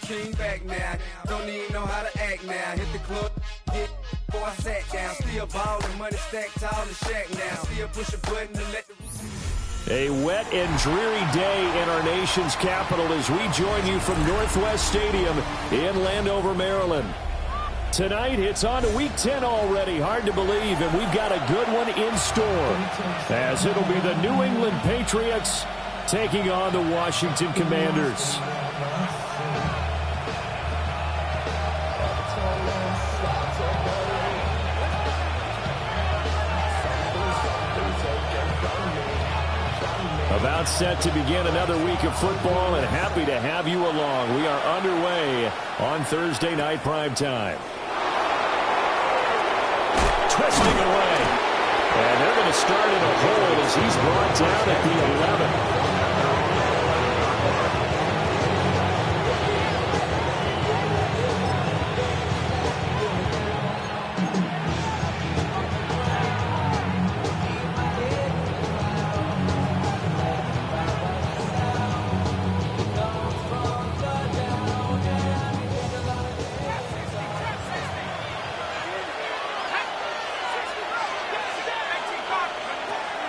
king back now. Don't even know how to act now. Hit the club, get before I sat down. Still ballin', money stacked tall in Shack now. Still push a button to let the... A wet and dreary day in our nation's capital as we join you from Northwest Stadium in Landover, Maryland. Tonight, it's on to Week 10 already. Hard to believe, and we've got a good one in store, as it'll be the New England Patriots taking on the Washington Commanders. About set to begin another week of football, and happy to have you along. We are underway on Thursday night primetime. Twisting away. And they're going to start in a hole as he's brought down at the 11.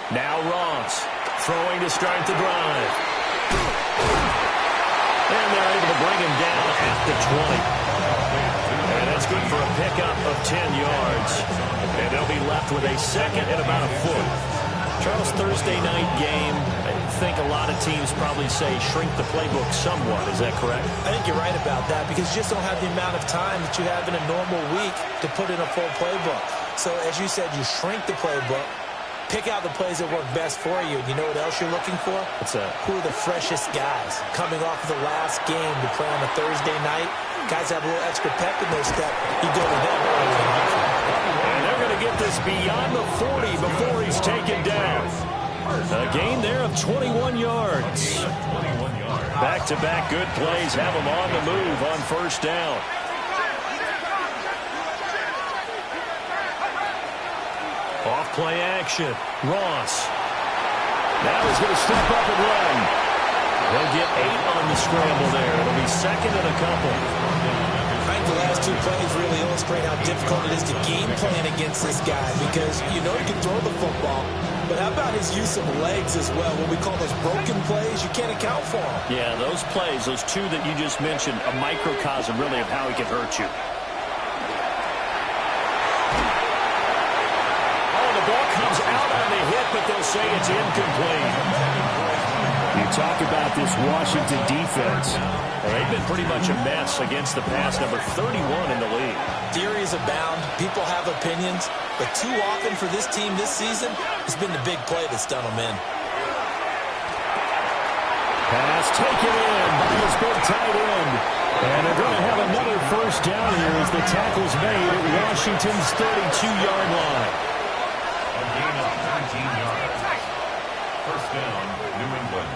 Now Ross throwing to start the drive. And they're able to bring him down at the 20. And that's good for a pickup of 10 yards. And they'll be left with a second and about a foot. Charles, Thursday night game, I think a lot of teams probably say shrink the playbook somewhat. Is that correct? I think you're right about that because you just don't have the amount of time that you have in a normal week to put in a full playbook. So as you said, you shrink the playbook. Pick out the plays that work best for you. And you know what else you're looking for? What's that? Who are the freshest guys coming off of the last game to play on a Thursday night? Guys have a little extra pep in their step. You go to them early. And they're going to get this beyond the 40 before he's taken down. A gain there of 21 yards. Back-to-back good plays have him on the move on first down. Off play action. Ross. Now he's going to step up and run. He'll get 8 on the scramble there. It'll be second and a couple. I think the last two plays really illustrate how difficult it is to game plan against this guy because you know he can throw the football. But how about his use of legs as well? What we call those broken plays, you can't account for them. Yeah, those plays, those two that you just mentioned, a microcosm really of how he can hurt you. Comes out on the hit, but they'll say it's incomplete. You talk about this Washington defense. They've been pretty much a mess against the pass, number 31 in the league. Theories abound. People have opinions. But too often for this team this season, it's been the big play that's done them in. Pass taken in by his big tight end. And they're going to have another first down here as the tackle's made at Washington's 32-yard line. First down, New England.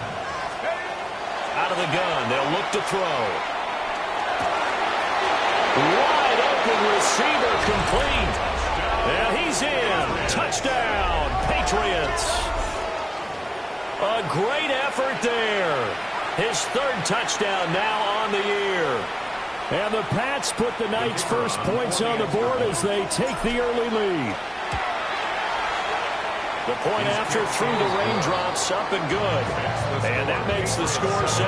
Out of the gun, they'll look to throw. Wide open receiver complete. And he's in. Touchdown, Patriots. A great effort there. His third touchdown now on the year. And the Pats put the night's first points on the board as they take the early lead. The point after through the raindrops, up and good. And that makes the score 7-0.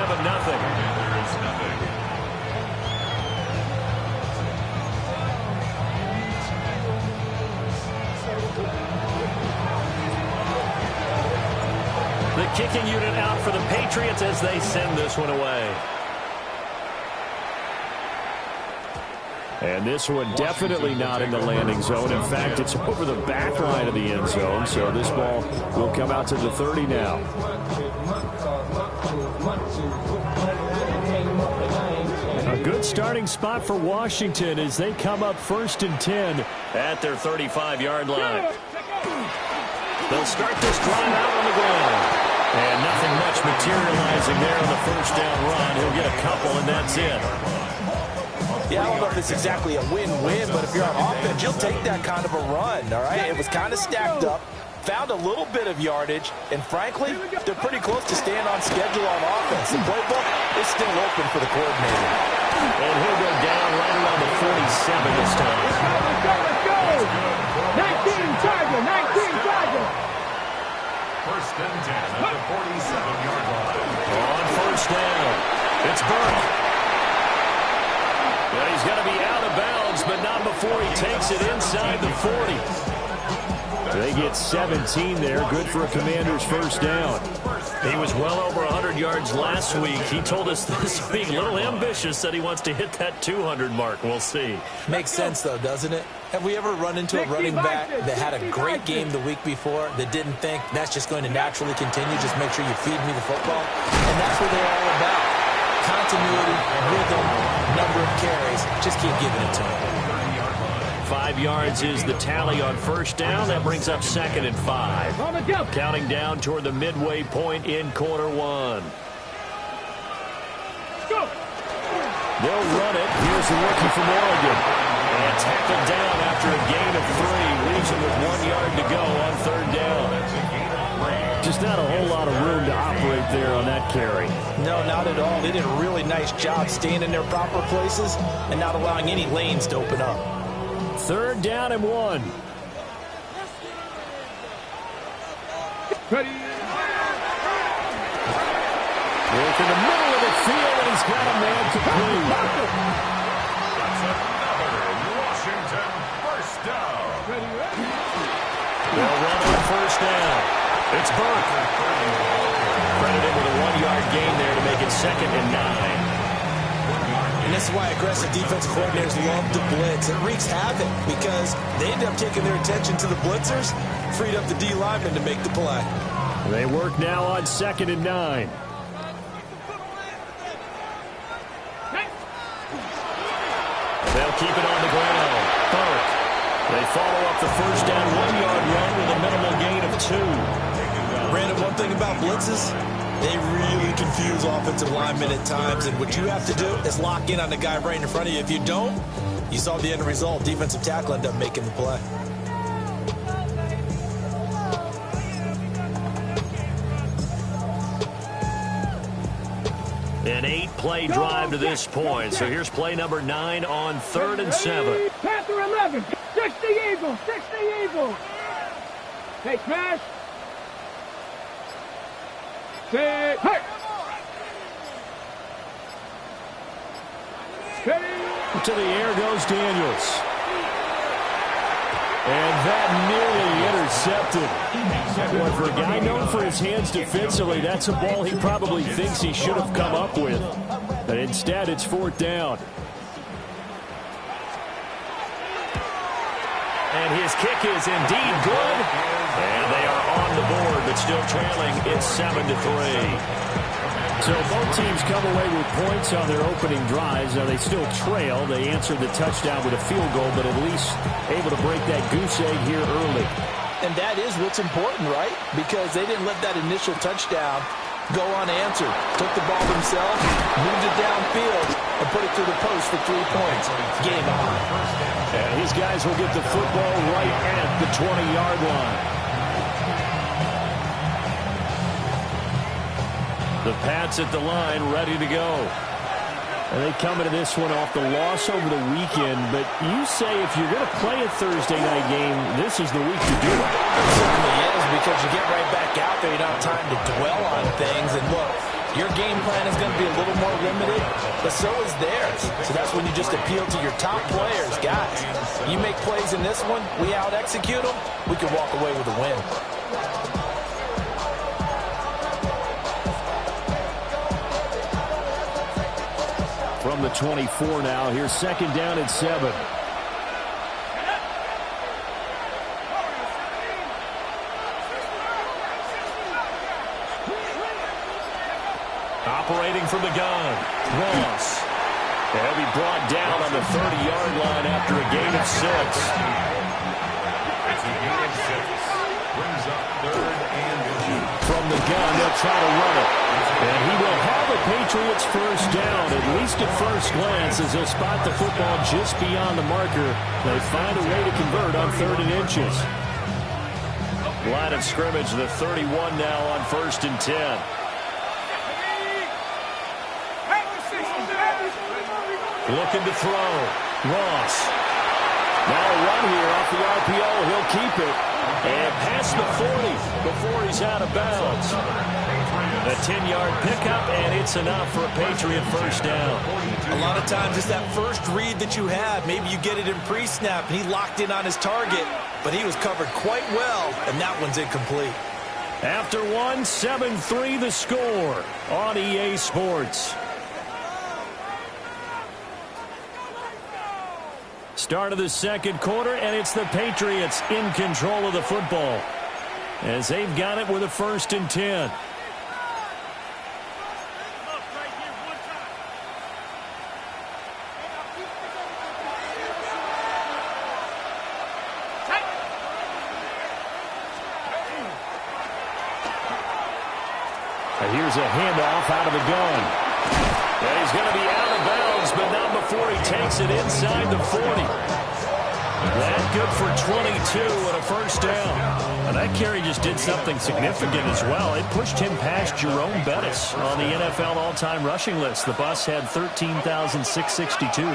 The kicking unit out for the Patriots as they send this one away. And this one definitely not in the landing zone. In fact, it's over the back line of the end zone. So this ball will come out to the 30 now. A good starting spot for Washington as they come up 1st and 10 at their 35-yard line. They'll start this drive out on the ground. And nothing much materializing there on the first down run. He'll get a couple, and that's it. Yeah, I don't know if it's exactly a win-win, but if you're on offense, you'll take that kind of a run, all right? It was kind of stacked up, found a little bit of yardage, and frankly, they're pretty close to staying on schedule on offense. The playbook is still open for the coordinator. this time. Let's go! 19 Charger, 19 Charger. First and 10 at the 47-yard line. On first down, it's Burke. Well, he's going to be out of bounds, but not before he takes it inside the 40. They get 17 there. Good for a Commander's first down. He was well over 100 yards last week. He told us this week, a little ambitious, said he wants to hit that 200 mark. We'll see. Makes sense, though, doesn't it? Have we ever run into a running back that had a great game the week before that didn't think that's just going to naturally continue? Just make sure you feed me the football. And that's what they're all about. Continuity, rhythm, number of carries. Just keep giving it to him. 5 yards is the tally on first down. That brings up 2nd and 5. Counting down toward the midway point in quarter one. Go! They'll run it. Here's the rookie from Oregon. And tackled down after a gain of 3. Leaves him with 1 yard to go on third down. Just not a whole lot of room to operate there on that carry. No, not at all. They did a really nice job staying in their proper places and not allowing any lanes to open up. Third down and 1. Ready. Work in the middle of the field, and he's got a man complete. That's another Washington first down. They'll run on first down. It's Burke. Credited with a 1 yard gain there to make it 2nd and 9. And this is why aggressive defensive coordinators love to blitz. It wreaks havoc because they end up taking their attention to the blitzers, freed up the D lineman to make the play. They work now on 2nd and 9. They'll keep it on the ground. Burke. They follow up the first down 1 yard run with a minimal gain of 2. Brandon, one thing about blitzes, they really confuse offensive linemen at times, and what you have to do is lock in on the guy right in front of you. If you don't, you saw the end result. Defensive tackle ended up making the play. An 8-play drive to this point. So here's play number 9 on 3rd and 7. Panther 11. 60 Eagles. 60 Eagles. Hey, smash. Say, hey. To the air goes Daniels. And that nearly intercepted. Boy, for a guy known for his hands defensively, that's a ball he probably thinks he should have come up with. But instead, it's 4th down. And his kick is indeed good. And they are on the board, but still trailing. It's 7-3. So both teams come away with points on their opening drives. Now they still trail. They answered the touchdown with a field goal, but at least able to break that goose egg here early. And that is what's important, right? Because they didn't let that initial touchdown go unanswered. Took the ball themselves, moved it downfield, and put it through the post for 3 points. Game on. And his guys will get the football right at the 20-yard line. The Pats at the line, ready to go. And they come into this one off the loss over the weekend, but you say if you're going to play a Thursday night game, this is the week to do it. It certainly is, because you get right back out there. You don't have time to dwell on things. And look, your game plan is going to be a little more limited, but so is theirs. So that's when you just appeal to your top players. Guys, you make plays in this one, we out-execute them, we can walk away with a win. From the 24 now, here's 2nd down and 7. Operating from the gun, Ross. They'll be brought down on the 30-yard line after a gain of 6. It's a gain of 6. Brings up 3rd and 2. From the gun, they'll try to run it. And he will have the Patriots first down, at least at first glance, as they'll spot the football just beyond the marker. They find a way to convert on 3rd and inches. Line of scrimmage, the 31 now on 1st and 10. Looking to throw. Ross. Now a run here off the RPO. He'll keep it. And past the 40 before he's out of bounds. A 10-yard pickup, and it's enough for a Patriot first down. A lot of times it's that first read that you have. Maybe you get it in pre-snap, and he locked in on his target, but he was covered quite well, and that one's incomplete. After 1, 7-3 the score on EA Sports. Start of the second quarter, and it's the Patriots in control of the football as they've got it with a 1st and 10. And here's a handoff out of the gun. And he's going to be out of bounds, but not before he takes it inside the 40. That good for 22 and a first down. And that carry just did something significant as well. It pushed him past Jerome Bettis on the NFL all-time rushing list. The bus had 13,662.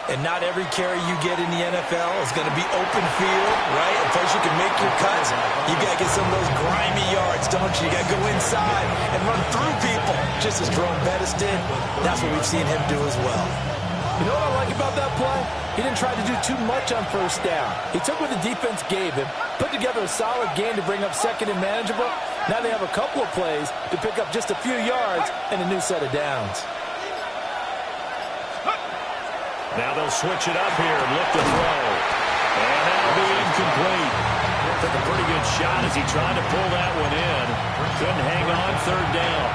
And not every carry you get in the NFL is going to be open field, right? A place you can make your cuts. You got to get some of those grimy yards, don't you? You got to go inside and run through people, just as Jerome Bettis did. That's what we've seen him do as well. You know what I like about that play? He didn't try to do too much on first down. He took what the defense gave him, put together a solid game to bring up second and manageable. Now they have a couple of plays to pick up just a few yards and a new set of downs. Now they'll switch it up here and look to throw. And that'll be incomplete. Took a pretty good shot as he tried to pull that one in. Couldn't hang on, 3rd down.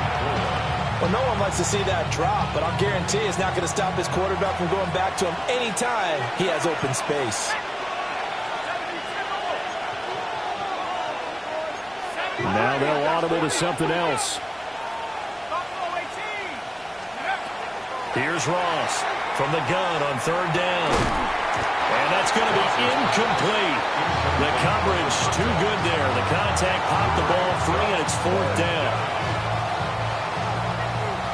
Well, no one likes to see that drop, but I'll guarantee it's not going to stop his quarterback from going back to him anytime he has open space. Now they'll audible to something else. Here's Ross from the gun on 3rd down. And that's going to be incomplete. The coverage too good there. The contact popped the ball free, and it's 4th down.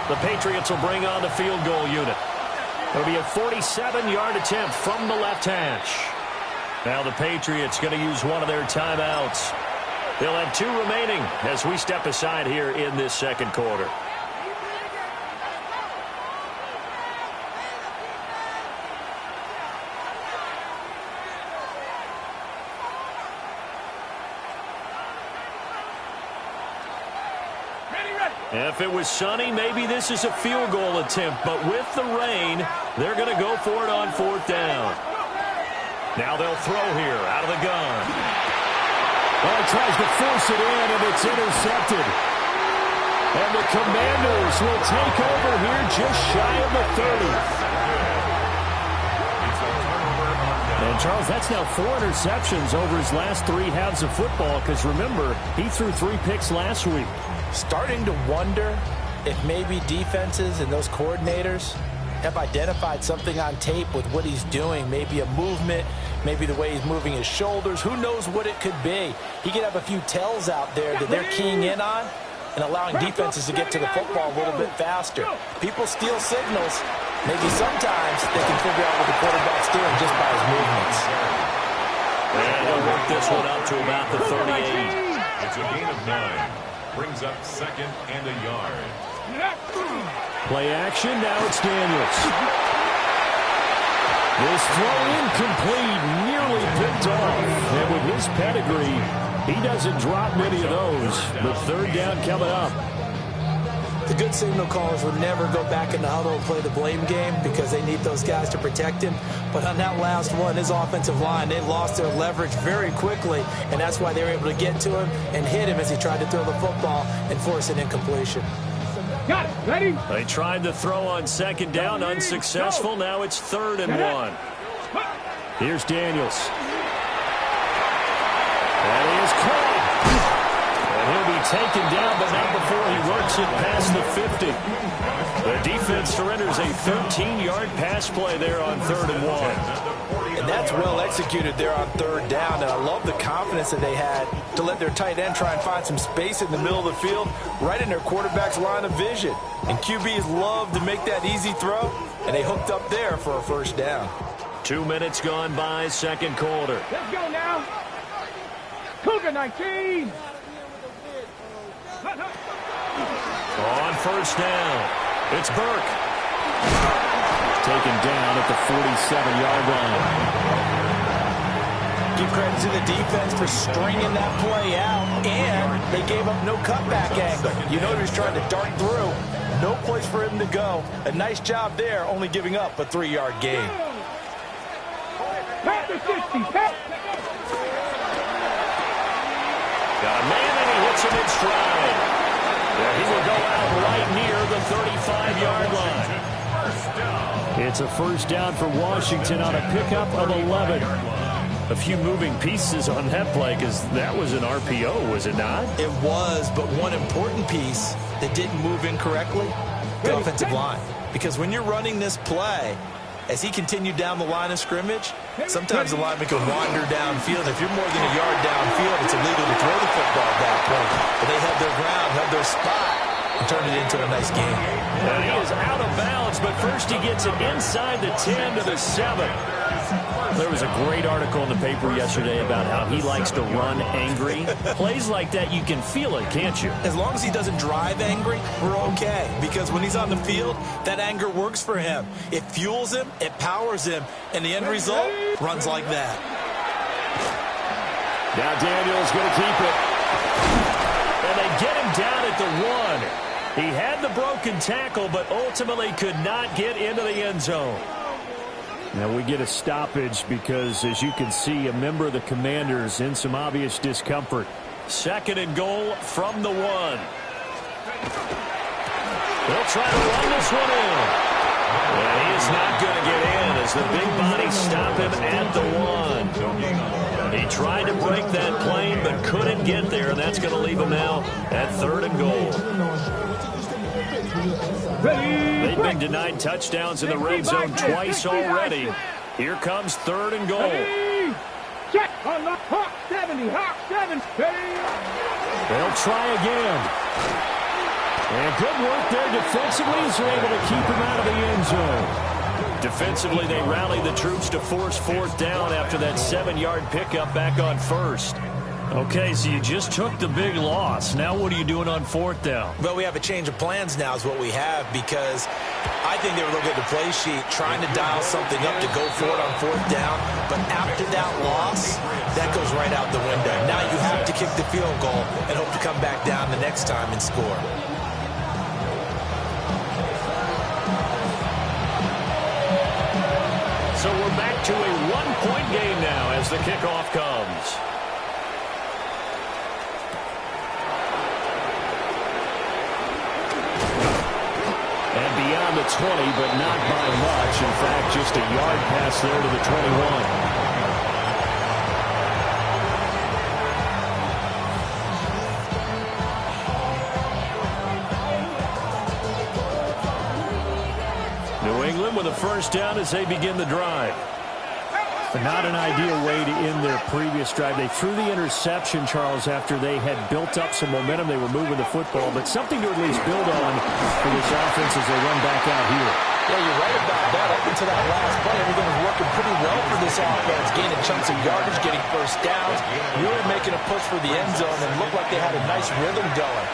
The Patriots will bring on the field goal unit. It'll be a 47-yard attempt from the left hash. Now the Patriots going to use one of their timeouts. They'll have 2 remaining as we step aside here in this second quarter. If it was sunny, maybe this is a field goal attempt. But with the rain, they're going to go for it on 4th down. Now they'll throw here out of the gun. Well, he tries to force it in, and it's intercepted. And the Commanders will take over here just shy of the 30. And, Charles, that's now 4 interceptions over his last 3 halves of football because, remember, he threw 3 picks last week. Starting to wonder if maybe defenses and those coordinators have identified something on tape with what he's doing. Maybe a movement, maybe the way he's moving his shoulders. Who knows what it could be? He could have a few tells out there that they're keying in on and allowing defenses to get to the football a little bit faster. People steal signals. Maybe sometimes they can figure out what the quarterback's doing just by his movements. And they'll work this one up to about the 38. It's a gain of 9. Brings up 2nd and a yard. Play action, now it's Daniels. This throw incomplete, nearly picked off. And with his pedigree, he doesn't drop many of those. But 3rd down coming up. The good signal callers would never go back in the huddle and play the blame game because they need those guys to protect him. But on that last one, his offensive line, they lost their leverage very quickly, and that's why they were able to get to him and hit him as he tried to throw the football and force an incompletion. Got it. Ready? They tried to throw on 2nd down, unsuccessful. Now it's 3rd and 1. Here's Daniels. That is caught. And he'll be taken down, but not before he works it past the 50. The defense surrenders a 13-yard pass play there on 3rd and 1. And that's well executed there on 3rd down. And I love the confidence that they had to let their tight end try and find some space in the middle of the field, right in their quarterback's line of vision. And QBs love to make that easy throw, and they hooked up there for a 1st down. 2 minutes gone by, second quarter. Let's go now. Cougar 19. On first down, it's Burke. Taken down at the 47-yard line. Give credit to the defense for stringing that play out, and they gave up no cutback angle. You know he was trying to dart through. No place for him to go. A nice job there, only giving up a 3-yard gain. Pass the 60. Got a man, and he hits him in stride. Yeah, he will go out right near the 35-yard line. It's a first down for Washington on a pickup of 11. A few moving pieces on that play because that was an RPO, was it not? It was, but one important piece that didn't move incorrectly, the offensive line. Because when you're running this play, as he continued down the line of scrimmage, sometimes the lineman can wander downfield. If you're more than a yard downfield, it's illegal to throw the football at that point. But they held their ground, held their spot, and turned it into a nice game. And he is out of bounds, but first he gets it inside the 10 to the 7. There was a great article in the paper yesterday about how he likes to run angry. Plays like that, you can feel it, can't you? As long as he doesn't drive angry, we're okay. Because when he's on the field, that anger works for him. It fuels him, it powers him, and the end result runs like that. Now Daniel's going to keep it. And they get him down at the 1. He had the broken tackle, but ultimately could not get into the end zone. Now we get a stoppage because, as you can see, a member of the Commanders in some obvious discomfort. Second and goal from the 1. They'll try to run this one in. And he is not going to get in as the big body stop him at the 1. He tried to break that plane but couldn't get there, and that's going to leave him now at 3rd and goal. They've been denied touchdowns in the red zone twice already. Here comes 3rd and goal. Check on the Hawk 70. Hawk 7. They'll try again. And good work there defensively as they're able to keep him out of the end zone. Defensively, they rallied the troops to force 4th down after that 7-yard pickup back on 1st. Okay, so you just took the big loss. Now what are you doing on 4th down? Well, we have a change of plans now is what we have, because I think they were looking at the play sheet, trying to dial something up to go for it on 4th down. But after that loss, that goes right out the window. Now you have to kick the field goal and hope to come back down the next time and score. So we're back to a 1-point game now as the kickoff comes. And beyond the 20, but not by much. In fact, just a yard pass there to the 21. New England with a first down as they begin the drive. But not an ideal way to end their previous drive. They threw the interception, Charles, after they had built up some momentum. They were moving the football, but something to at least build on for this offense as they run back out here. Yeah, you're right about that. Up until that last play, everything was working pretty well for this offense, gaining chunks of yardage, getting first downs, really making a push for the end zone, and looked like they had a nice rhythm going.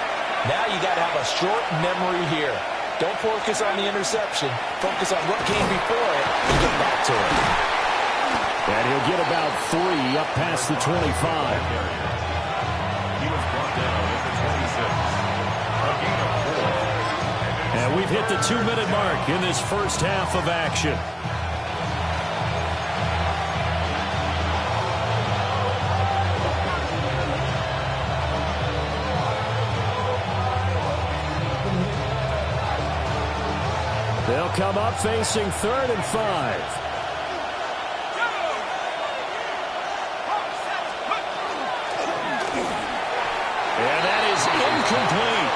Now you got to have a short memory here. Don't focus on the interception. Focus on what came before it and get back to it. And he'll get about 3 up past the 25. He was brought down at the 26. A gain of 4. And we've hit the 2-minute mark in this first half of action. They'll come up facing 3rd and 5. Incomplete.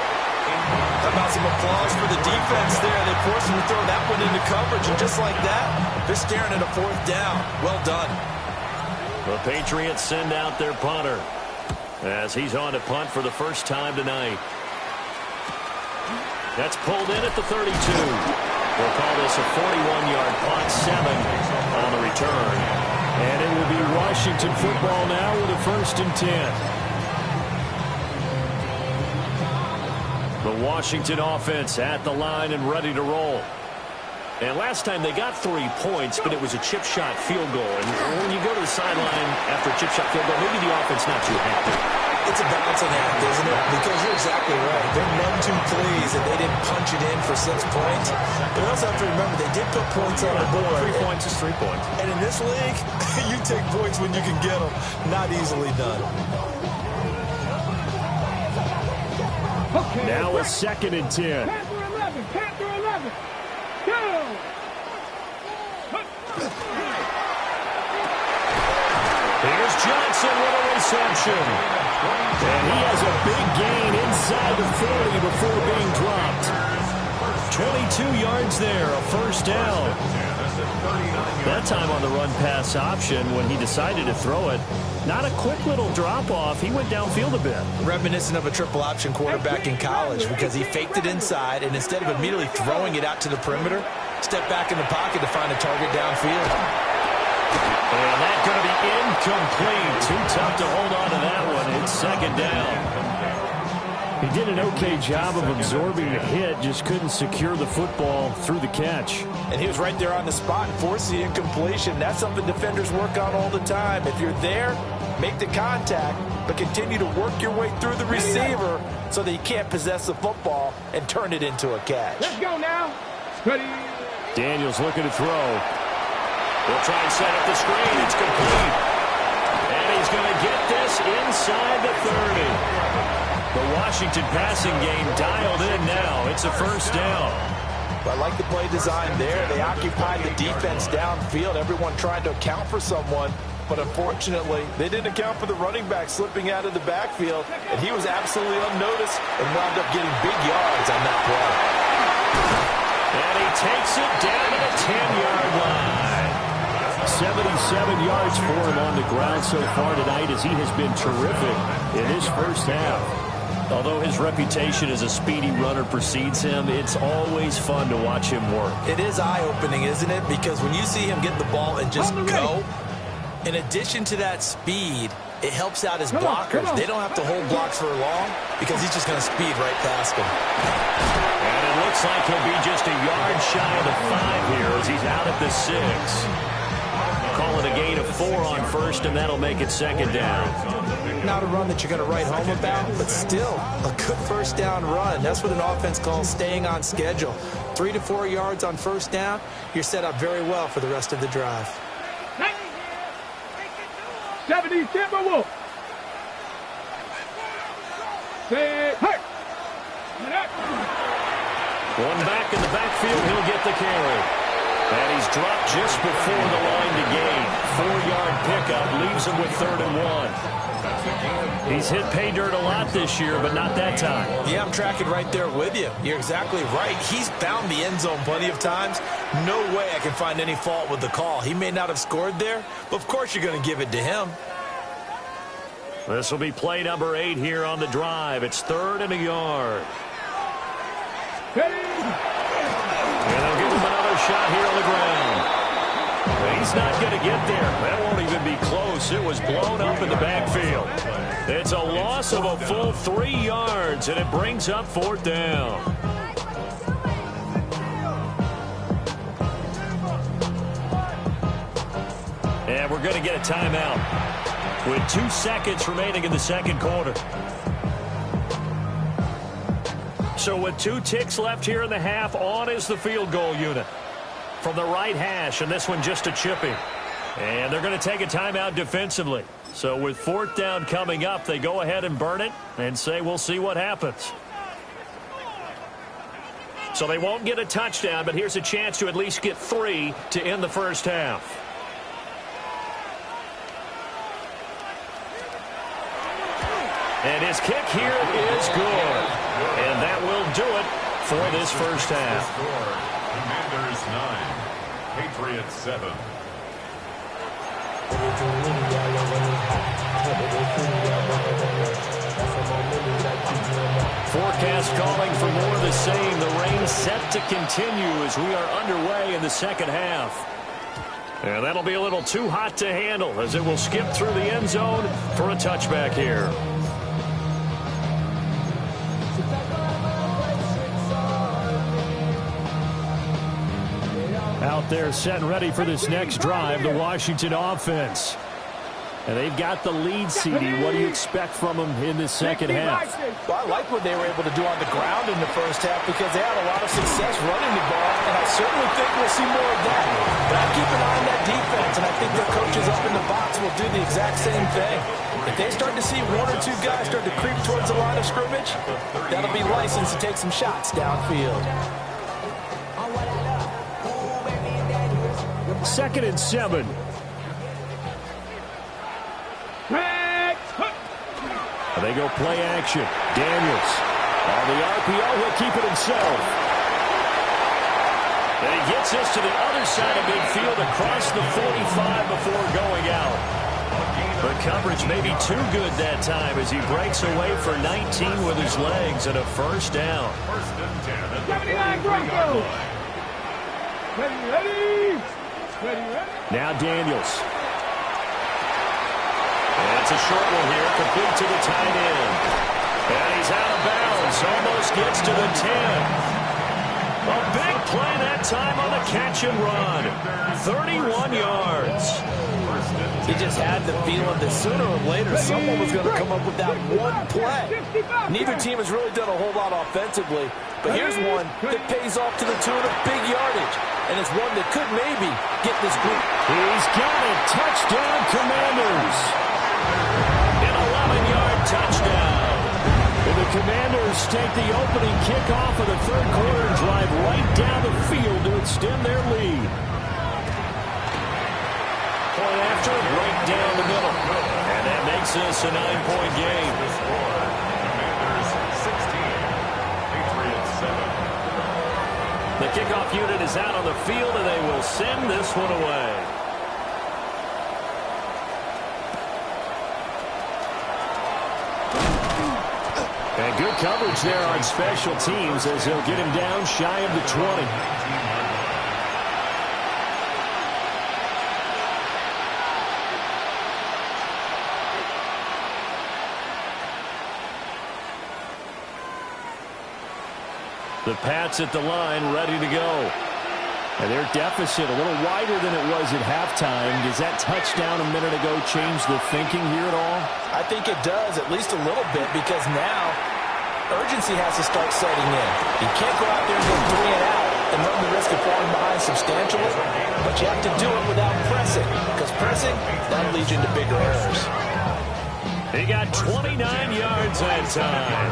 How about some applause for the defense there? They forced him to throw that one into coverage, and just like that, they're staring at a 4th down. Well done. The Patriots send out their punter as he's on to punt for the first time tonight. That's pulled in at the 32. We'll call this a 41-yard punt, 7 on the return. And it will be Washington football now with a 1st and 10. The Washington offense at the line and ready to roll. And last time they got 3 points, but it was a chip shot field goal. And when you go to the sideline after a chip shot field goal, maybe the offense not too happy. It's a balancing act, isn't it? Because you're exactly right. They're none too pleased that they didn't punch it in for 6 points. But you also have to remember they did put points on the board. 3 points is 3 points. And in this league, you take points when you can get them. Not easily done. Okay, now a 2nd and 10. Panther 11. Go! Here's Johnson with a reception. And he has a big gain inside the 40 before being dropped. 22 yards there, a 1st down. That time on the run-pass option when he decided to throw it. Not a quick little drop-off. He went downfield a bit. Reminiscent of a triple option quarterback in college because he faked it inside, and instead of immediately throwing it out to the perimeter, stepped back in the pocket to find a target downfield. And that's going to be incomplete. Too tough to hold on to that one. It's 2nd down. He did an okay job of absorbing the hit, just couldn't secure the football through the catch. And he was right there on the spot and forced the incompletion. That's something defenders work on all the time. If you're there, make the contact, but continue to work your way through the receiver so that you can't possess the football and turn it into a catch. Let's go now. Ready. Daniels looking to throw. He'll try and set up the screen. It's complete. And he's going to get this inside the 30. The Washington passing game dialed in now. It's a 1st down. I like the play design there. They occupied the defense downfield. Everyone trying to account for someone. But unfortunately, they didn't account for the running back slipping out of the backfield. And he was absolutely unnoticed and wound up getting big yards on that play. And he takes it down to the 10-yard line. 77 yards for him on the ground so far tonight as he has been terrific in his 1st half. Although his reputation as a speedy runner precedes him, it's always fun to watch him work. It is eye-opening, isn't it? Because when you see him get the ball and just go, in addition to that speed, it helps out his blockers. They don't have to hold blocks for long because he's just going to speed right past them. And it looks like he'll be just a yard shy of the 5 here as he's out at the 6. Call it a gain of 4 on 1st, and that'll make it 2nd down. Not a run that you're going to write home about, but still a good 1st down run. That's what an offense calls staying on schedule. 3 to 4 yards on 1st down, you're set up very well for the rest of the drive. 70 Timberwolf. Say, hey. One back in the backfield, he'll get the carry. And he's dropped just before the line to gain. 4-yard pickup leaves him with 3rd and 1. He's hit pay dirt a lot this year, but not that time. Yeah, I'm tracking right there with you. You're exactly right. He's found the end zone plenty of times. No way I can find any fault with the call. He may not have scored there, but of course you're going to give it to him. This will be play number 8 here on the drive. It's 3rd and a yard. And they'll give him another shot here on the ground. He's not going to get there. That won't even be close. It was blown up in the backfield. It's a loss of a full 3 yards, and it brings up 4th down. And we're going to get a timeout with 2 seconds remaining in the 2nd quarter. So with 2 ticks left here in the half, on is the field goal unit from the right hash, and this one just a chipping. And they're going to take a timeout defensively. So with 4th down coming up, they go ahead and burn it and say we'll see what happens. So they won't get a touchdown, but here's a chance to at least get 3 to end the 1st half. And his kick here is good. And that will do it for this 1st half. Commanders 9, Patriots 7. Forecast calling for more of the same. The rain set to continue as we are underway in the 2nd half. And that'll be a little too hot to handle as it will skip through the end zone for a touchback here. Out there set and ready for this next drive, the Washington offense. And they've got the lead, CD. What do you expect from them in this second half? Well, I like what they were able to do on the ground in the first half because they had a lot of success running the ball, and I certainly think we'll see more of that. But I keep an eye on that defense, and I think their coaches up in the box will do the exact same thing. If they start to see one or two guys start to creep towards the line of scrimmage, that'll be license to take some shots downfield. 2nd and 7. They go play action. Daniels. On the RPO, he'll keep it himself. And he gets us to the other side of midfield across the 45 before going out. The coverage may be too good that time as he breaks away for 19 with his legs and a first down. 79 Broncos. Ready. Now Daniels. And it's a short one here, complete to the tight end. And he's out of bounds, almost gets to the 10. A big play that time on the catch and run. 31 yards. He just had the feeling that sooner or later someone was going to come up with that one play. Neither team has really done a whole lot offensively, but here's one that pays off to the tune of big yardage, and it's one that could maybe get this group. He's got it. Touchdown, Commanders. An 11-yard touchdown. And the Commanders take the opening kickoff of the third quarter and drive right down the field to extend their lead. Point after, right down the middle. And that makes this a 9-point game. Commanders 16, Patriots 7. The kickoff unit is out on the field, and they will send this one away. And good coverage there on special teams as they'll get him down shy of the 20. The Pats at the line, ready to go. And their deficit a little wider than it was at halftime. Does that touchdown a minute ago change the thinking here at all? I think it does, at least a little bit, because now urgency has to start setting in. You can't go out there and go 3 and out and run the risk of falling behind substantially, but you have to do it without pressing, because pressing, that'll lead you into bigger errors. He got 29 yards that time.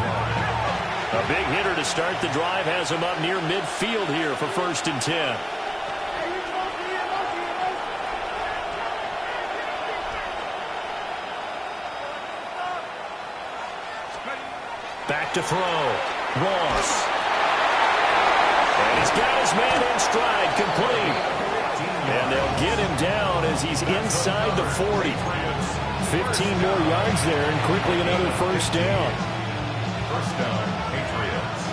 A big hitter to start the drive has him up near midfield here for 1st and 10. Back to throw. Ross. And he's got his man in stride, complete. And they'll get him down as he's inside the 40. 15 more yards there and quickly another first down. First down, Patriots.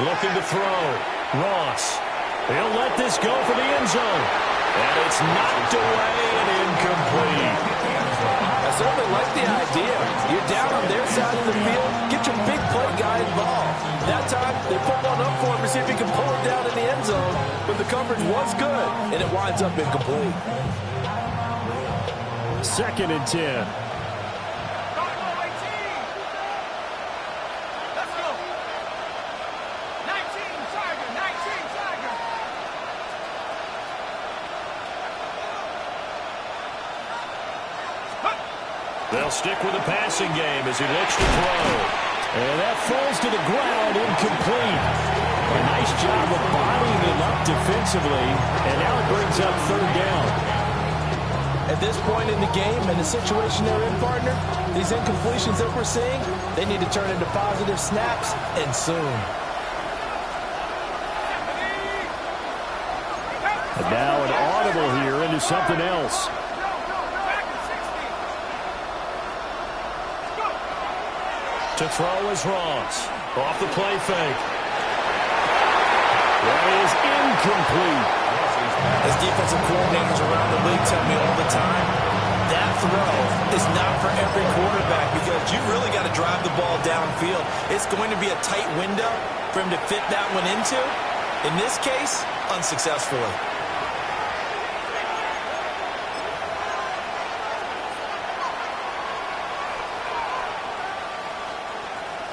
Looking to throw. Ross. He'll let this go for the end zone. And it's knocked away and incomplete. I certainly like the idea. You're down on their side of the field. Get your big play guy involved. That time, they put one up for him to see if he can pull it down in the end zone. But the coverage was good, and it winds up incomplete. 2nd and 10. They'll stick with the passing game as he looks to throw. And that falls to the ground, incomplete. A nice job of bodying him up defensively, and now it brings up 3rd down. At this point in the game and the situation they're in, partner, these incompletions that we're seeing, they need to turn into positive snaps, and soon. And now an audible here into something else. To throw is Ross. Off the play fake. That is incomplete. As defensive coordinators around the league tell me all the time, that throw is not for every quarterback because you've really got to drive the ball downfield. It's going to be a tight window for him to fit that one into. In this case, unsuccessfully.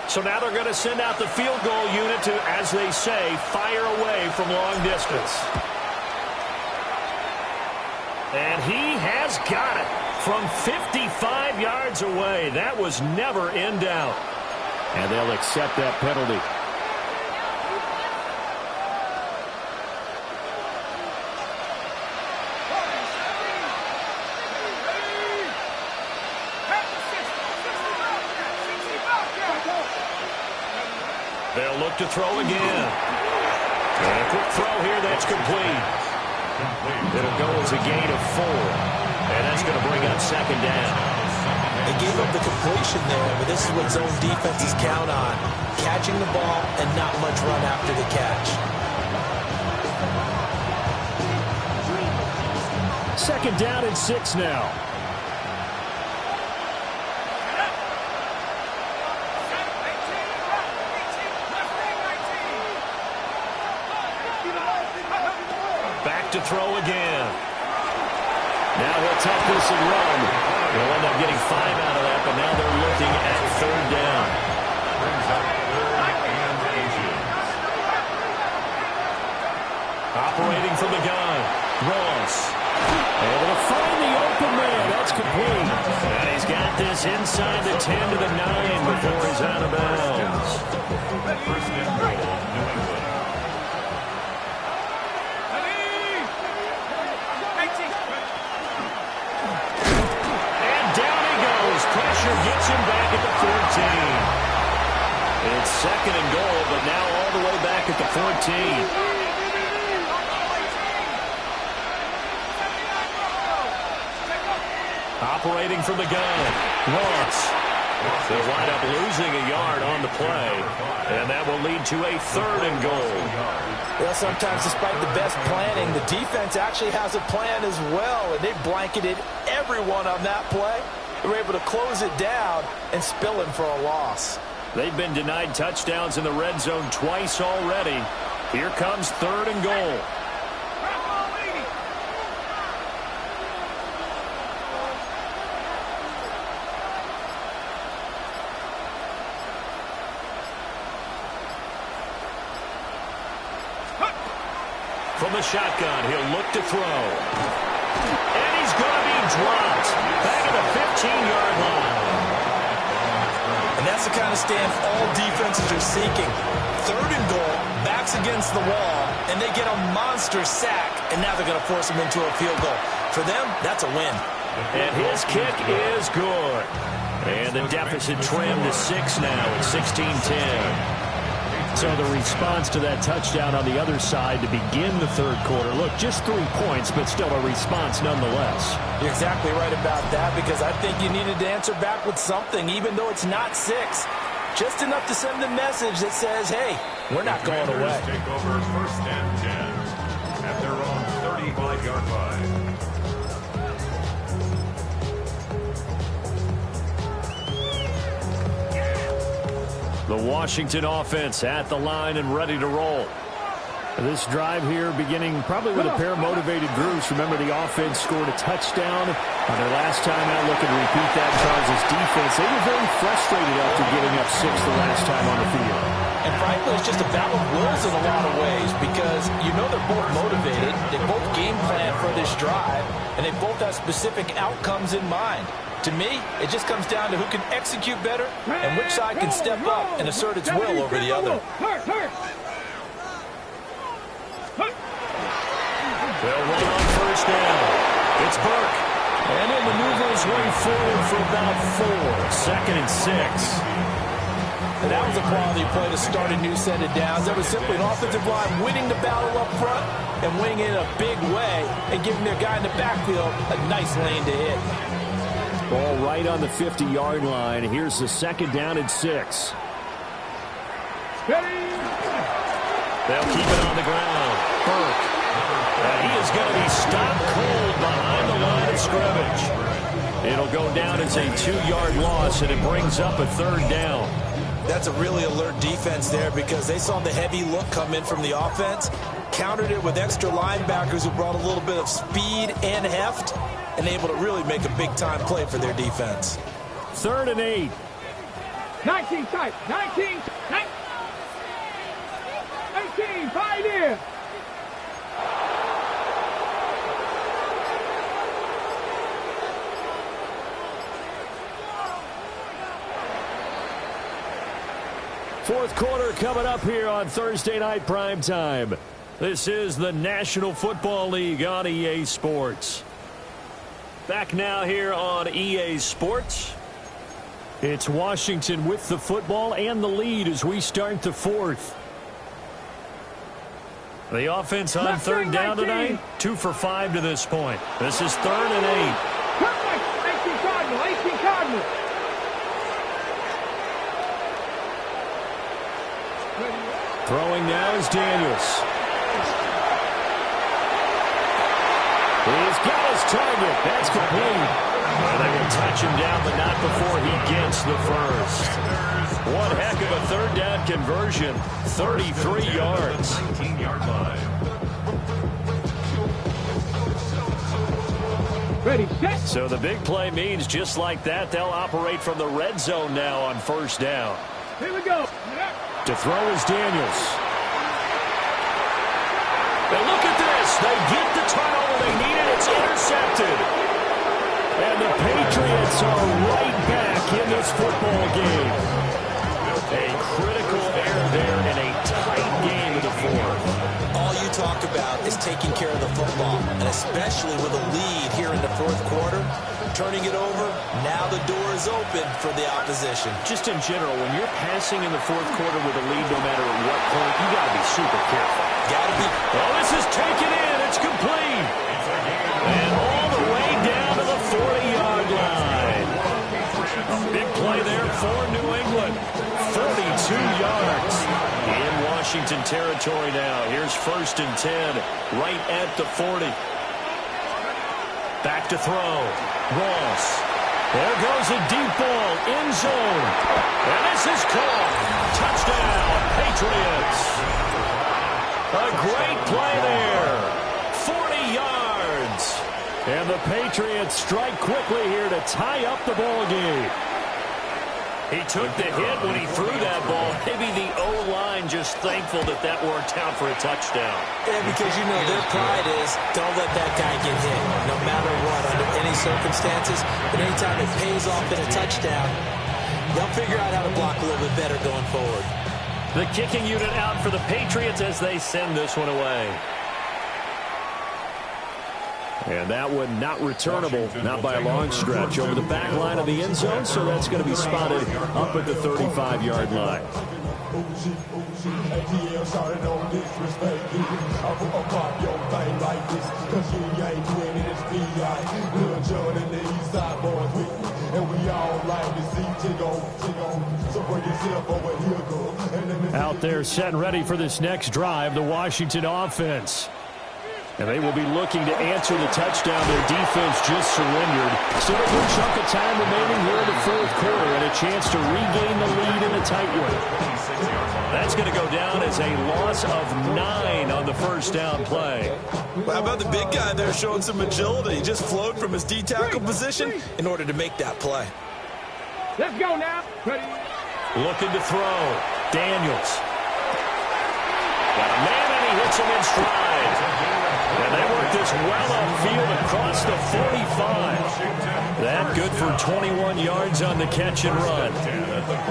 So now they're going to send out the field goal unit to, as they say, fire away from long distance. And he has got it from 55 yards away. That was never in doubt. And they'll accept that penalty. They'll look to throw again. And a quick throw here that's complete. It'll go as a gain of 4. And that's going to bring up second down. They gave up the completion there, but this is what zone defenses count on. Catching the ball and not much run after the catch. Second down and 6 now. Back to throw again. Now he'll tuck this and run. They'll end up getting 5 out of that, but now they're looking at third down. Brings up 3rd and 8. Operating from the gun. Ross. Able to find the open man. That's complete. And he's got this inside the 10 to the 9 before he's out of bounds. First and goal, New England. Pressure gets him back at the 14. It's second and goal, but now all the way back at the 14. Operating from the gun. Ross. They'll wind up losing a yard on the play, and that will lead to a 3rd and goal. Well, sometimes despite the best planning, the defense actually has a plan as well, and they blanketed everyone on that play. They were able to close it down and spill him for a loss. They've been denied touchdowns in the red zone twice already. Here comes 3rd and goal. From the shotgun, he'll look to throw. And he's going to be dropped back at the 15-yard line. And that's the kind of stand all defenses are seeking. 3rd and goal, backs against the wall, and they get a monster sack, and now they're going to force him into a field goal. For them, that's a win. And his kick is good. And the deficit trimmed to 6 now at 16-10. So the response to that touchdown on the other side to begin the 3rd quarter. Look, just 3 points, but still a response nonetheless. You're exactly right about that, because I think you needed to answer back with something, even though it's not 6. Just enough to send the message that says, hey, we're not going away. Take over 1st and 10 at their own 35-yard line. The Washington offense at the line and ready to roll. This drive here beginning probably with a pair of motivated groups. Remember, the offense scored a touchdown on their last time out. Looking to repeat that. Charles' defense, they were very frustrated after giving up 6 the last time on the field. And frankly, it's just a battle of wills in a lot of ways, because you know they're both motivated. They both game plan for this drive, and they both have specific outcomes in mind. To me, it just comes down to who can execute better and which side can step up and assert its will over the other. They'll run on 1st down. It's Burke. And he'll maneuver his way forward for about 4. 2nd and 6. And that was a quality play to start a new set of downs. That was simply an offensive line winning the battle up front and winning it in a big way and giving their guy in the backfield a nice lane to hit. Ball right on the 50-yard line. Here's the 2nd down and 6. They'll keep it on the ground. Burke. And he is going to be stopped cold behind the line of scrimmage. It'll go down as a 2-yard loss, and it brings up a 3rd down. That's a really alert defense there because they saw the heavy look come in from the offense, countered it with extra linebackers who brought a little bit of speed and heft, and able to really make a big-time play for their defense. 3rd and 8. 19 tight. 19. 18. Pioneer. Fourth quarter coming up here on Thursday Night Primetime. This is the National Football League on EA Sports. Back now here on EA Sports. It's Washington with the football and the lead as we start the 4th. The offense on 3rd down tonight, 2 for 5 to this point. This is 3rd and 8. Perfect. 18 Cardinal. 18 Cardinal. Throwing now is Daniels. He's got his target. That's complete. And they will touch him down, but not before he gets the first. One heck of a 3rd down conversion. 33 yards. 19-yard line. Ready, set. So the big play means just like that, they'll operate from the red zone now on 1st down. Here we go. To throw is Daniels. And look at this. They get the turnover they needed. It's intercepted. And the Patriots are right back in this football game. A critical error there in a tight game in the 4th. All you talk about is taking care of the football, and especially with a lead here in the 4th quarter. Turning it over, now the door is open for the opposition. Just in general, when you're passing in the 4th quarter with a lead, no matter at what point, you got to be super careful. Gotta be. Oh, this is taken in. It's complete. And all the way down to the 40-yard line. A big play there for New England. 42 yards in Washington territory now. Here's 1st and 10 right at the 40. Back to throw. Ross. There goes a deep ball. End zone. And this is caught. Touchdown, Patriots. A great play there. 40 yards. And the Patriots strike quickly here to tie up the ball game. He took the hit when he threw that ball. Maybe the O-line just thankful that that worked out for a touchdown. Yeah, because you know their pride is don't let that guy get hit, no matter what, under any circumstances. But anytime it pays off in a touchdown, they'll figure out how to block a little bit better going forward. The kicking unit out for the Patriots as they send this one away. And that one not returnable, not by a long stretch, over the back line of the end zone, so that's going to be spotted up at the 35-yard line. Out there set and ready for this next drive, the Washington offense. And they will be looking to answer the touchdown their defense just surrendered. Still a good chunk of time remaining here in the 4th quarter and a chance to regain the lead in a tight one. That's going to go down as a loss of 9 on the 1st down play. Well, how about the big guy there showing some agility? He just flowed from his D-tackle position in order to make that play. Let's go now. Ready. Looking to throw. Daniels. Got a man and he hits him in stride. And they work this well upfield across the 45. That good for 21 yards on the catch and run.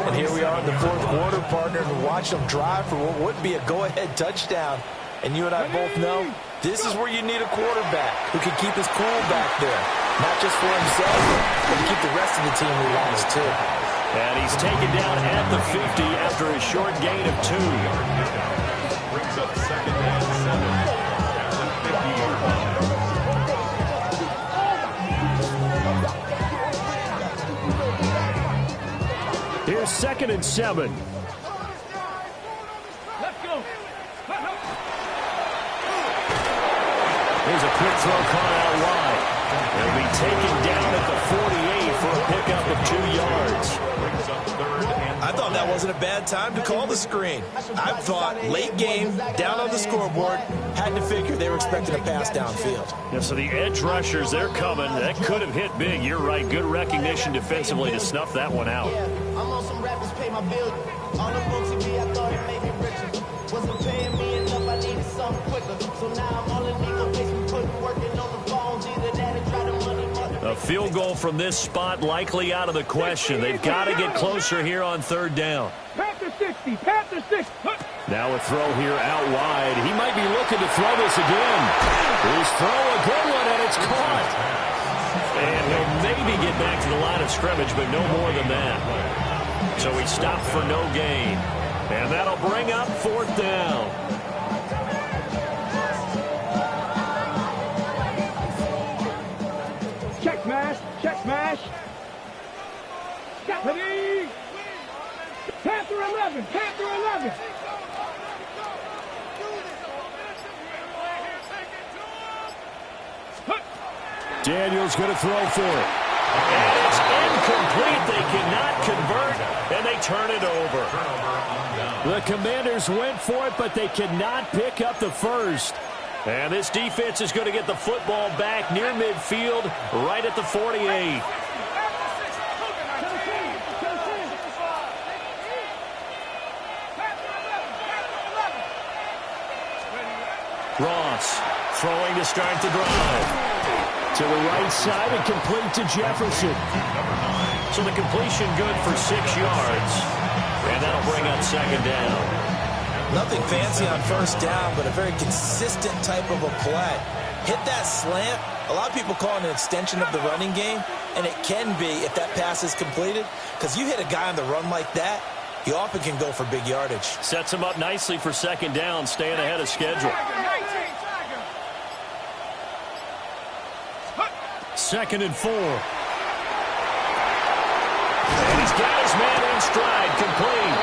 And here we are in the 4th quarter, partner, and watch them drive for what would be a go-ahead touchdown. And you and I both know this is where you need a quarterback who can keep his cool back there. Not just for himself, but to keep the rest of the team relaxed, too. And he's taken down at the 50 after a short gain of 2. Brings up 2nd and 7. At the 50-yard line. 2nd and 7. Let's go. Here's a quick throw caught out wide. They'll be taken down at the 48 for a pickup of 2 yards. I thought that wasn't a bad time to call the screen. I thought late game, down on the scoreboard, had to figure they were expecting a pass downfield. Yeah, so the edge rushers, they're coming. That could have hit big. You're right. Good recognition defensively to snuff that one out. I'm on some rappers pay my bill. All the books I thought it made me richer. Wasn't paying me enough, I needed something quicker. So now I'm all in legal basement, putting working on the phones. Either that or try to money. A field goal from this spot likely out of the question. They've got to get closer here on 3rd down. Panther 60, Panther 60. Now a throw here out wide. He might be looking to throw this again. His throw, a good one, and it's caught. And he'll maybe get back to the line of scrimmage, but no more than that. So he stopped for no gain. And that'll bring up 4th down. Check smash, check smash. Stephanie. Panther 11, Panther 11. Daniel's going to throw for it. And it's incomplete. They cannot convert, and they turn it over. The Commanders went for it, but they cannot pick up the first. And this defense is going to get the football back near midfield, right at the 48. Ross throwing to start the drive. To the right side and complete to Jefferson. So the completion good for 6 yards. And that'll bring up 2nd down. Nothing fancy on 1st down, but a very consistent type of a play. Hit that slant. A lot of people call it an extension of the running game, and it can be if that pass is completed, because you hit a guy on the run like that, he often can go for big yardage. Sets him up nicely for 2nd down, staying ahead of schedule. 2nd and 4. And he's got his man in stride, complete.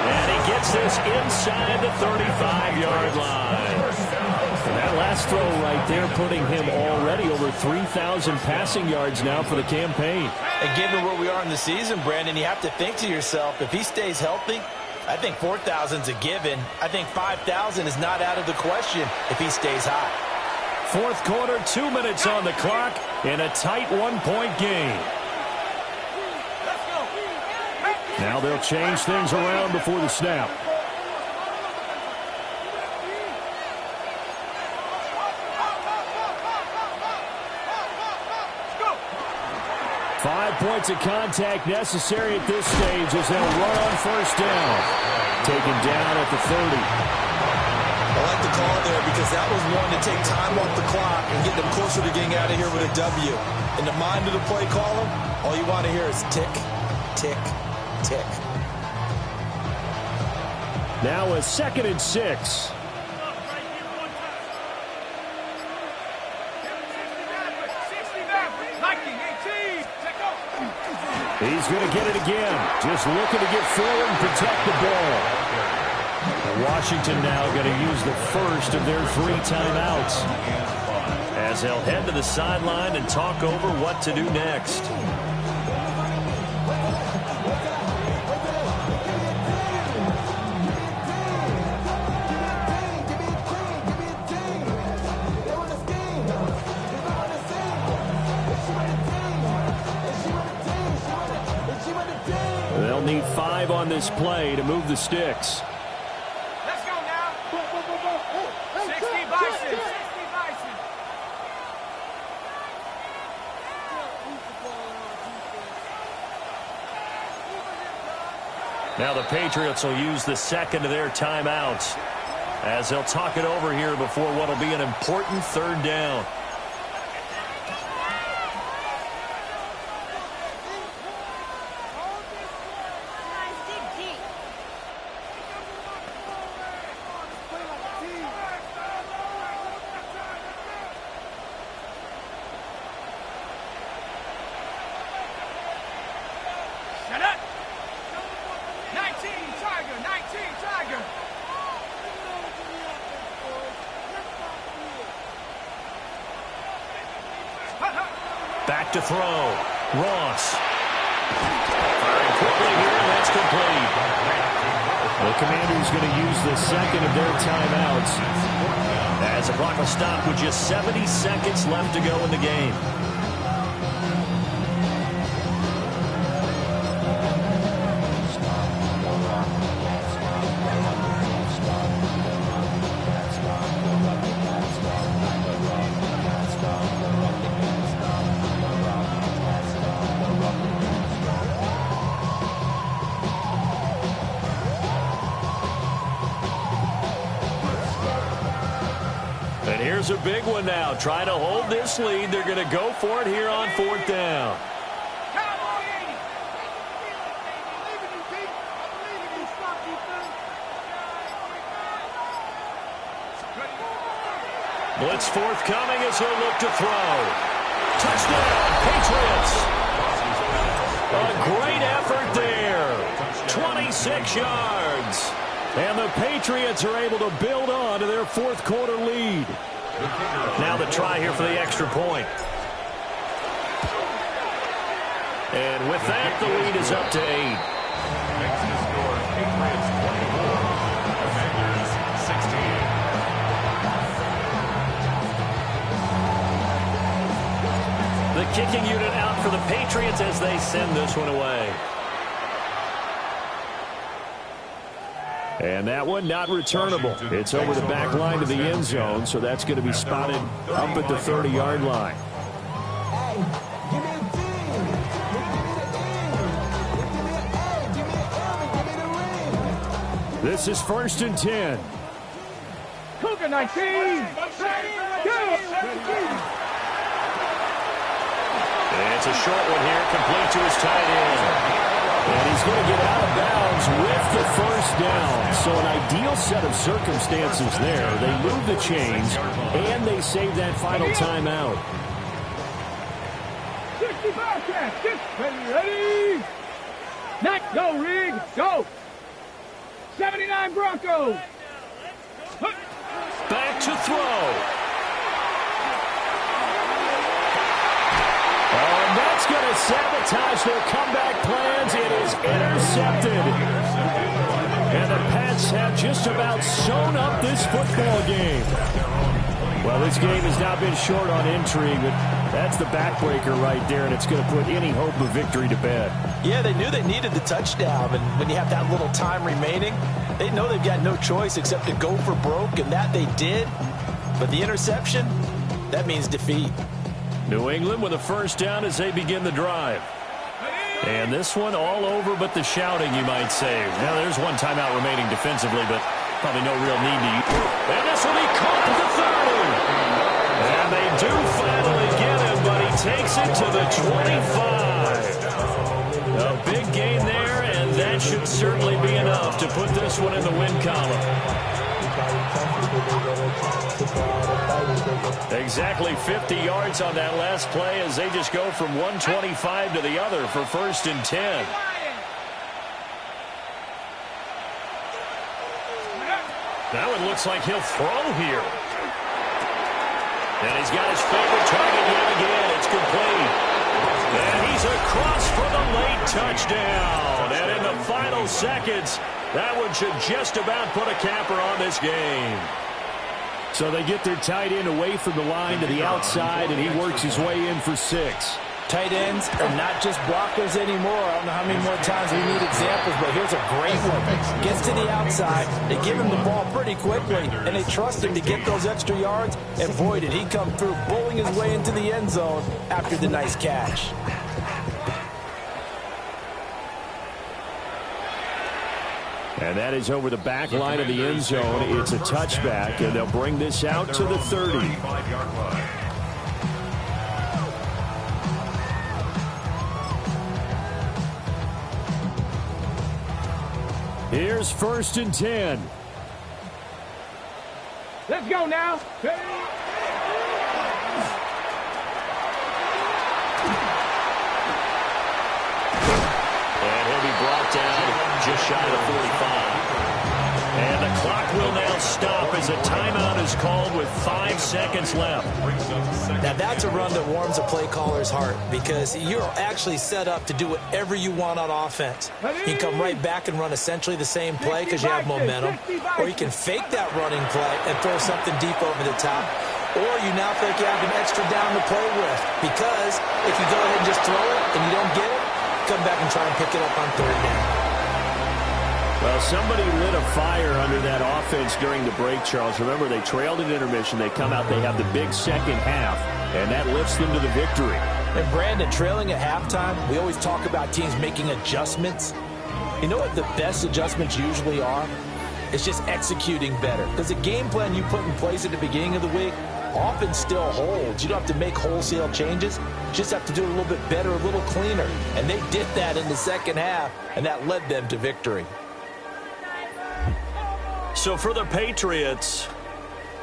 And he gets this inside the 35-yard line. And that last throw right there putting him already over 3,000 passing yards now for the campaign. And given where we are in the season, Brandon, you have to think to yourself, if he stays healthy, I think 4,000's a given. I think 5,000 is not out of the question if he stays high. 4th quarter, 2 minutes on the clock in a tight 1-point game. Now they'll change things around before the snap. 5 points of contact necessary at this stage as they'll run on 1st down. Taken down at the 30. I like the call there because that was one to take time off the clock and get them closer to getting out of here with a W. In the mind of the play caller, all you want to hear is tick, tick, tick. Now a 2nd and 6. He's going to get it again. Just looking to get forward and protect the ball. Washington now going to use the first of their 3 timeouts as they'll head to the sideline and talk over what to do next. They'll need 5 on this play to move the sticks. Let's go now. 60 Bison. 60 Bison. Now the Patriots will use the 2nd of their timeouts as they'll talk it over here before what will be an important 3rd down. Back to throw. Ross. Firing quickly here, and that's complete. The Commanders going to use the second of their timeouts As the clock will stop with just 70 seconds left to go in the game. And here's a big one now. Trying to hold this lead. They're going to go for it here on 4th down. Blitz forthcoming as they look to throw. Touchdown, Patriots. A great effort there. 26 yards. And the Patriots are able to build on to their 4th quarter lead. Now the try here for the extra point. And with that, the lead is up to 8. Patriots 24, Commanders 16. The kicking unit out for the Patriots as they send this one away. And that one not returnable. It's over the back line to the end zone, so that's going to be spotted up at the 30-yard line. This is 1st and 10. Cougar 19. It's a short one here, complete to his tight end. And he's going to get out of bounds with the 1st down. So an ideal set of circumstances there. They move the chains, and they save that final timeout. 65 cats. Ready? Next, go, Rig. Go. 79 Broncos. Back to throw. And that's going to sabotage their comeback plans. It is intercepted. And the Pats have just about sewn up this football game. Well, this game has now been short on intrigue, but that's the backbreaker right there, and it's going to put any hope of victory to bed. Yeah, they knew they needed the touchdown, and when you have that little time remaining, they know they've got no choice except to go for broke, and that they did. But the interception, that means defeat. New England with a 1st down as they begin the drive. And this one all over but the shouting, you might say. Now, there's one timeout remaining defensively, but probably no real need to use. And this will be caught at the 30. And they do finally get him, but he takes it to the 25. A big gain there, and that should certainly be enough to put this one in the win column. Exactly 50 yards on that last play as they just go from 125 to the other for 1st and 10. That one looks like he'll throw here. And he's got his favorite target yet again. It's complete. And he's across for the late touchdown. And in the final seconds, that one should just about put a capper on this game. So they get their tight end away from the line to the outside, and he works his way in for 6. Tight ends are not just blockers anymore. I don't know how many more times we need examples, but here's a great one. Gets to the outside, they give him the ball pretty quickly, and they trust him to get those extra yards, and boy, did he come through, bowling his way into the end zone after the nice catch. And that is over the back line of the end zone. It's a touchback, and they'll bring this out to the 30. Here's 1st and 10. Let's go now. And he'll be brought down just shy of the 45. And the clock will now stop as a timeout is called with 5 seconds left. Now that's a run that warms a play caller's heart because you're actually set up to do whatever you want on offense. You can come right back and run essentially the same play because you have momentum, or you can fake that running play and throw something deep over the top, or you now feel like you have an extra down to play with because if you go ahead and just throw it and you don't get it, come back and try and pick it up on third down. Well, somebody lit a fire under that offense during the break, Charles. Remember, they trailed at intermission. They come out, they have the big second half, and that lifts them to the victory. And, Brandon, trailing at halftime, we always talk about teams making adjustments. You know what the best adjustments usually are? It's just executing better. Because the game plan you put in place at the beginning of the week often still holds. You don't have to make wholesale changes. You just have to do it a little bit better, a little cleaner. And they did that in the second half, and that led them to victory. So for the Patriots,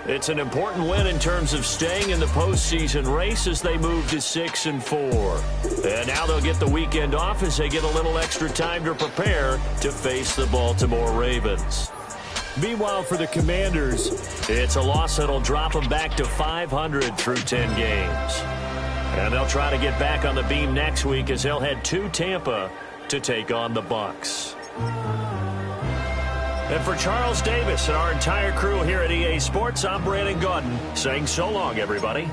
it's an important win in terms of staying in the postseason race as they move to 6-4. And now they'll get the weekend off as they get a little extra time to prepare to face the Baltimore Ravens. Meanwhile, for the Commanders, it's a loss that'll drop them back to 500 through 10 games. And they'll try to get back on the beam next week as they'll head to Tampa to take on the Bucs. And for Charles Davis and our entire crew here at EA Sports, I'm Brandon Gaudin saying so long, everybody.